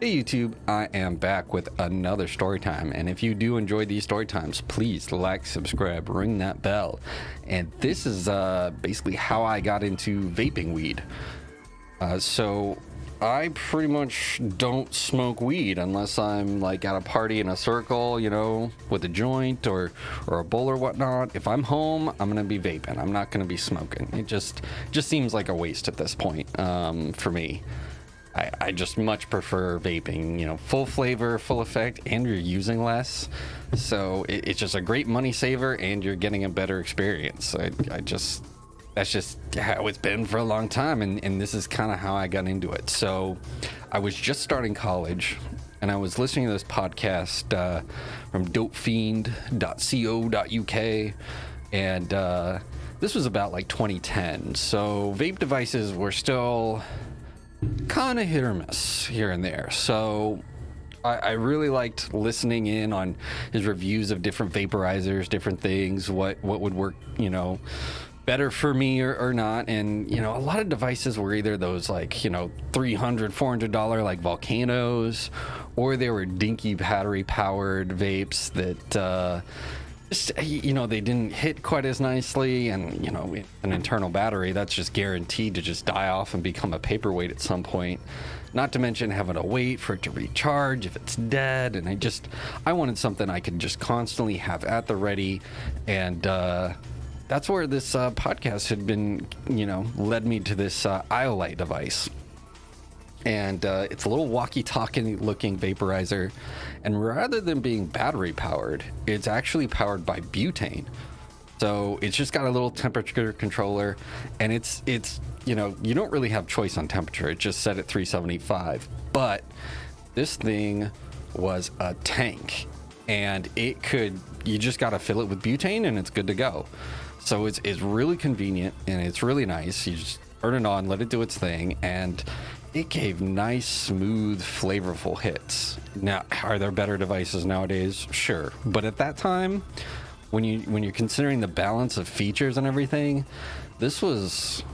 Hey YouTube, I am back with another story time, and if you do enjoy these story times, please like, subscribe, ring that bell. And this is basically how I got into vaping weed. So I pretty much don't smoke weed unless I'm like at a party in a circle, you know, with a joint or a bowl or whatnot. If I'm home, I'm gonna be vaping. I'm not gonna be smoking. It just seems like a waste at this point for me. I just much prefer vaping, you know, full flavor, full effect, and you're using less. So it's just a great money saver and you're getting a better experience. That's just how it's been for a long time. And this is kind of how I got into it. So I was just starting college and I was listening to this podcast from dopefiend.co.uk. And this was about like 2010. So vape devices were still kind of hit or miss here and there. So I really liked listening in on his reviews of different vaporizers, different things, what would work, you know, better for me or not. And, you know, a lot of devices were either those like, you know, $300, $400 like volcanoes, or they were dinky battery powered vapes that, you know, they didn't hit quite as nicely, and you know, an internal battery that's just guaranteed to just die off and become a paperweight at some point, not to mention having to wait for it to recharge if it's dead. And I wanted something I could just constantly have at the ready, and that's where this podcast had been, you know, led me to this Iolite device. And it's a little walkie-talkie looking vaporizer, and rather than being battery powered, it's actually powered by butane. So it's just got a little temperature controller, and it's you know, you don't really have choice on temperature. It's just set at 375. But this thing was a tank, and you just got to fill it with butane and it's good to go. So it's really convenient and it's really nice. You just turn it on, let it do its thing, and it gave nice, smooth, flavorful hits. Now, are there better devices nowadays? Sure. But at that time, when you're considering the balance of features and everything, this was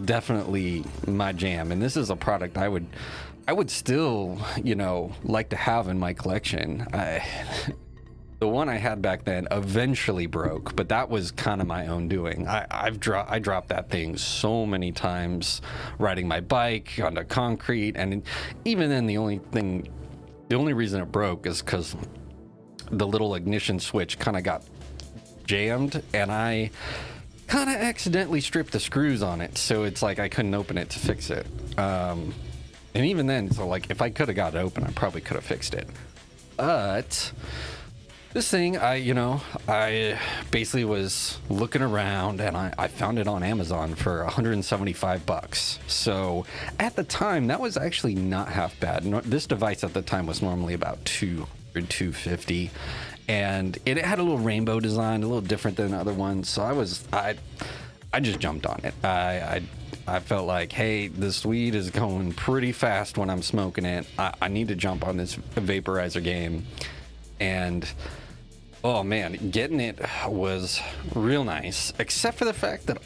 definitely my jam. And this is a product I would still, you know, like to have in my collection. The one I had back then eventually broke, but that was kind of my own doing. I dropped that thing so many times riding my bike onto concrete, and even then the only reason it broke is because the little ignition switch kind of got jammed, and I kind of accidentally stripped the screws on it, so it's like I couldn't open it to fix it. And even then, so like if I could have got it open, I probably could have fixed it. But this thing, I basically was looking around, and I found it on Amazon for $175. So at the time, that was actually not half bad. This device at the time was normally about $250, and it had a little rainbow design, a little different than other ones. So I just jumped on it. I felt like, hey, this weed is going pretty fast when I'm smoking it. I need to jump on this vaporizer game. And oh man, getting it was real nice, except for the fact that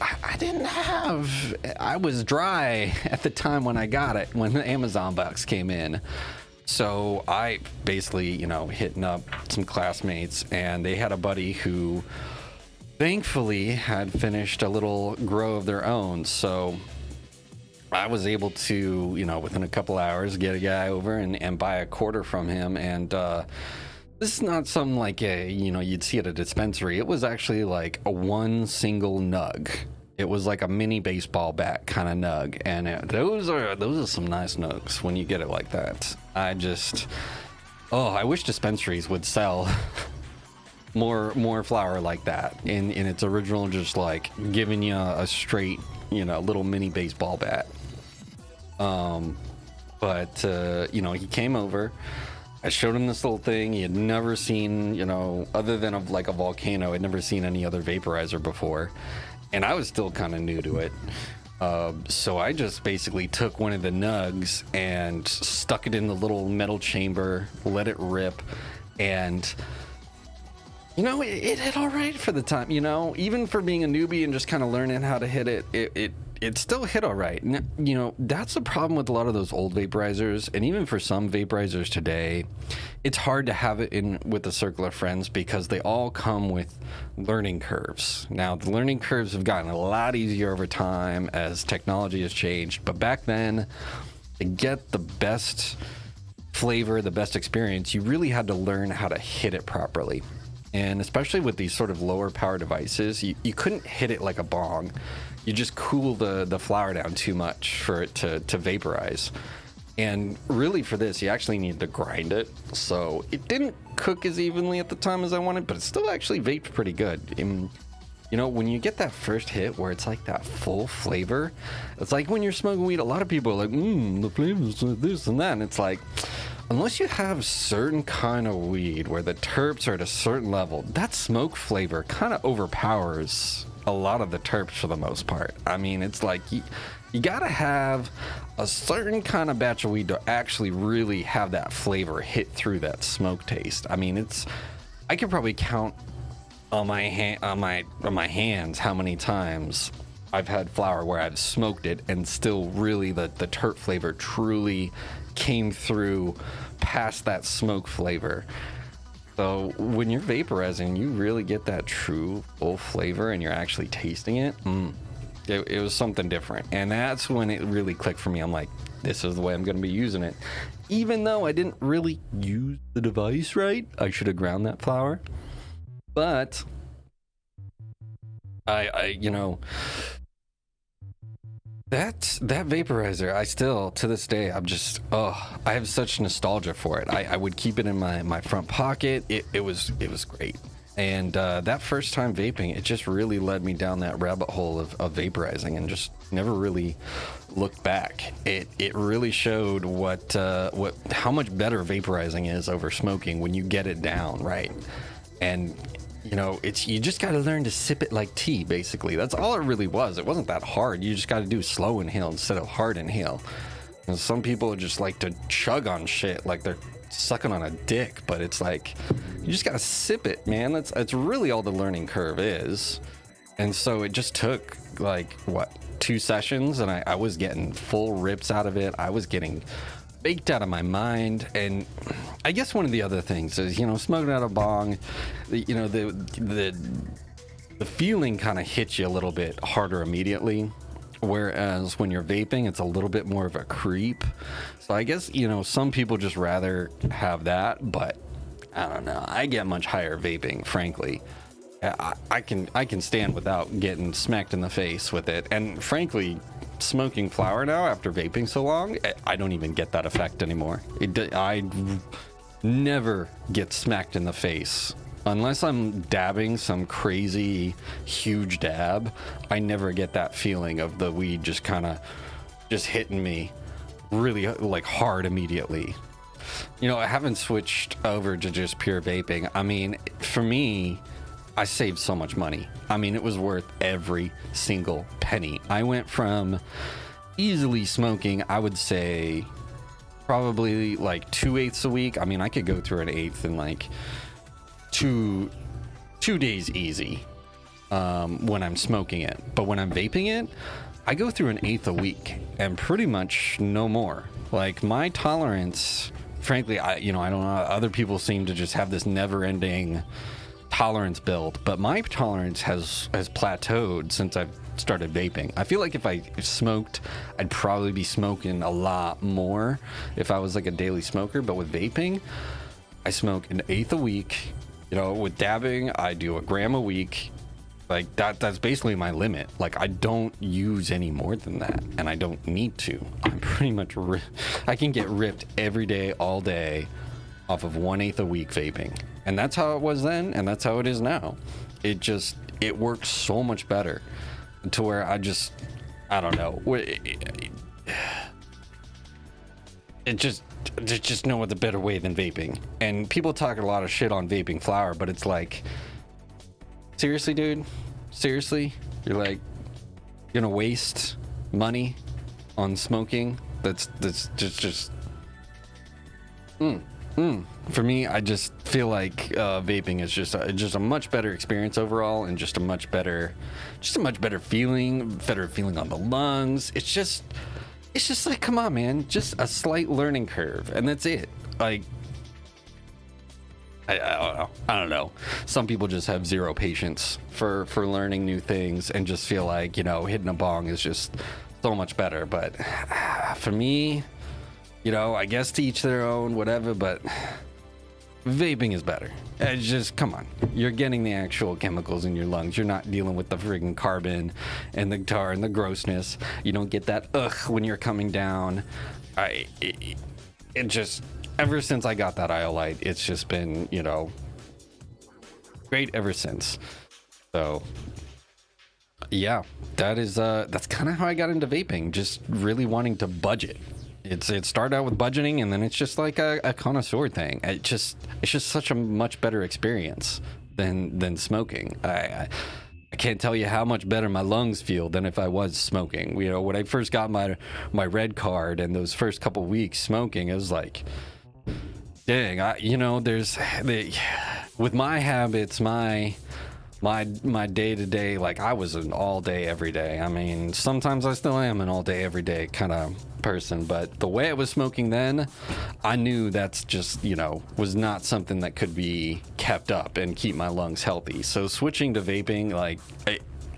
I was dry at the time when I got it, when the Amazon box came in. So I basically, you know, hitting up some classmates, and they had a buddy who thankfully had finished a little grow of their own. So I was able to, you know, within a couple hours, get a guy over and buy a quarter from him. And this is not something like you'd see at a dispensary. It was actually like a one single nug. It was like a mini baseball bat kind of nug, and those are some nice nugs when you get it like that. I wish dispensaries would sell more flower like that in its original, just like giving you a straight, you know, little mini baseball bat. But you know, he came over. I showed him this little thing he had never seen, you know, other than of like a volcano. I'd never seen any other vaporizer before, and I was still kind of new to it. So I just basically took one of the nugs and stuck it in the little metal chamber, let it rip, and you know, it hit all right for the time. You know, even for being a newbie and just kind of learning how to hit it, it still hit all right. You know, that's the problem with a lot of those old vaporizers, and even for some vaporizers today, it's hard to have it in with a circle of friends because they all come with learning curves. Now, the learning curves have gotten a lot easier over time as technology has changed, but back then, to get the best flavor, the best experience, you really had to learn how to hit it properly. And especially with these sort of lower power devices, you couldn't hit it like a bong. You just cool the flower down too much for it to vaporize. And really for this, you actually need to grind it. So it didn't cook as evenly at the time as I wanted, but it still actually vaped pretty good. And, you know, when you get that first hit where it's like that full flavor, it's like when you're smoking weed, a lot of people are like, the flavor's this and that. And it's like, unless you have certain kind of weed where the terps are at a certain level, that smoke flavor kind of overpowers a lot of the terps for the most part. I mean, it's like you gotta have a certain kind of batch of weed to actually really have that flavor hit through that smoke taste. I mean, I could probably count on my hands how many times I've had flower where I've smoked it and still really the terp flavor truly came through past that smoke flavor. So when you're vaporizing, you really get that true full flavor and you're actually tasting it. It was something different. And that's when it really clicked for me. I'm like, this is the way I'm going to be using it. Even though I didn't really use the device right, I should have ground that flower. But I you know, that vaporizer, I still, to this day, I have such nostalgia for it. I would keep it in my front pocket. It was great. And that first time vaping, it just really led me down that rabbit hole of vaporizing and just never really looked back. It really showed how much better vaporizing is over smoking when you get it down right. And you know, you just got to learn to sip it like tea, basically. That's all it really was. It wasn't that hard. You just got to do slow inhale instead of hard inhale. And some people just like to chug on shit like they're sucking on a dick, but it's like, you just got to sip it, man. That's really all the learning curve is. And so it just took like, 2 sessions, and I was getting full rips out of it. I was getting baked out of my mind. And I guess one of the other things is, you know, smoking out a bong, you know, the feeling kind of hits you a little bit harder immediately, whereas when you're vaping, it's a little bit more of a creep. So I guess, you know, some people just rather have that, but I don't know, I get much higher vaping, frankly. I can stand without getting smacked in the face with it. And frankly, smoking flower now after vaping so long, I don't even get that effect anymore. I never get smacked in the face unless I'm dabbing some crazy huge dab. I never get that feeling of the weed just kind of just hitting me really like hard immediately. You know, I haven't switched over to just pure vaping. I mean, for me, I saved so much money. I mean, it was worth every single penny. I went from easily smoking, I would say, probably like 2/8 a week. I mean, I could go through an eighth in like two days easy when I'm smoking it. But when I'm vaping it, I go through an eighth a week and pretty much no more. Like my tolerance, frankly, I don't know. Other people seem to just have this never-ending tolerance build, but my tolerance has plateaued since I've started vaping. I feel like if I smoked, I'd probably be smoking a lot more if I was like a daily smoker. But with vaping, I smoke an eighth a week. You know, with dabbing, I do a gram a week. Like that's basically my limit. Like I don't use any more than that, and I don't need to. I'm pretty much I can get ripped every day, all day, off of 1/8 a week vaping. And that's how it was then, and that's how it is now. It works so much better to where I don't know. There's just no other better way than vaping. And people talk a lot of shit on vaping flower, but it's like, seriously, dude? Seriously? You're like gonna waste money on smoking? That's just For me, I just feel like vaping is just a much better experience overall, and just a much better feeling, better feeling on the lungs. It's just like, come on, man, just a slight learning curve, and that's it. Like, I don't know. Some people just have zero patience for learning new things and just feel like, you know, hitting a bong is just so much better. But for me, you know, I guess to each their own, whatever, but vaping is better. It's just, come on. You're getting the actual chemicals in your lungs. You're not dealing with the friggin' carbon and the tar and the grossness. You don't get that when you're coming down. It just, ever since I got that IO-Lite, it's just been, you know, great ever since. So yeah, that's kind of how I got into vaping, just really wanting to budget. It started out with budgeting, and then it's just like a connoisseur thing. It's just such a much better experience than smoking. I can't tell you how much better my lungs feel than if I was smoking. You know, when I first got my red card and those first couple weeks smoking, it was like, dang, with my habits, my day-to-day, like, I was an all day every day. I mean, sometimes I still am an all day every day kind of person, but the way I was smoking then, I knew that's just, you know, was not something that could be kept up and keep my lungs healthy. So switching to vaping, like,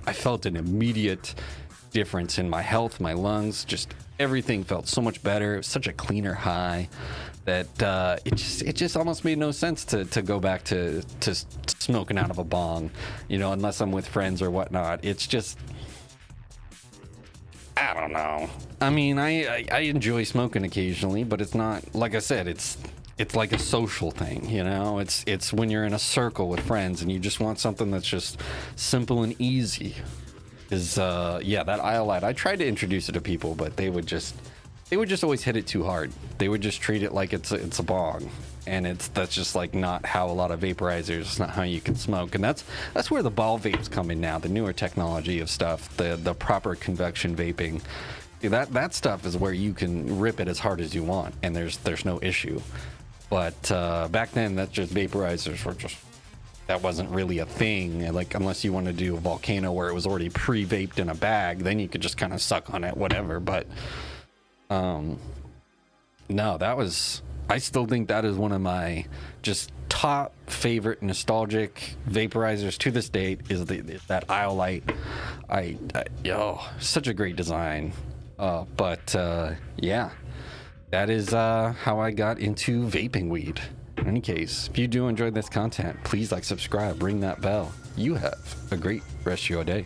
I felt an immediate difference in my health, my lungs, just everything felt so much better. It was such a cleaner high that it just almost made no sense to go back to smoking out of a bong, you know, unless I'm with friends or whatnot. It's just, I don't know. I mean, I enjoy smoking occasionally, but it's not, like I said, it's like a social thing, you know. It's when you're in a circle with friends and you just want something that's just simple and easy. Is yeah, that IO-Lite, I tried to introduce it to people, but they would just always hit it too hard. They would just treat it like it's a bong, and that's just like not how a lot of vaporizers. It's not how you can smoke, and that's where the ball vapes come in now. The newer technology of stuff, the proper convection vaping, that stuff is where you can rip it as hard as you want, and there's no issue. But back then, that's just vaporizers were just. That wasn't really a thing, like, unless you want to do a volcano where it was already pre-vaped in a bag, then you could just kind of suck on it, whatever. But no, I still think that is one of my just top favorite nostalgic vaporizers to this date is that IO-Lite. Such a great design. But yeah, that is how I got into vaping weed. In any case, if you do enjoy this content, please like, subscribe, ring that bell. You have a great rest of your day.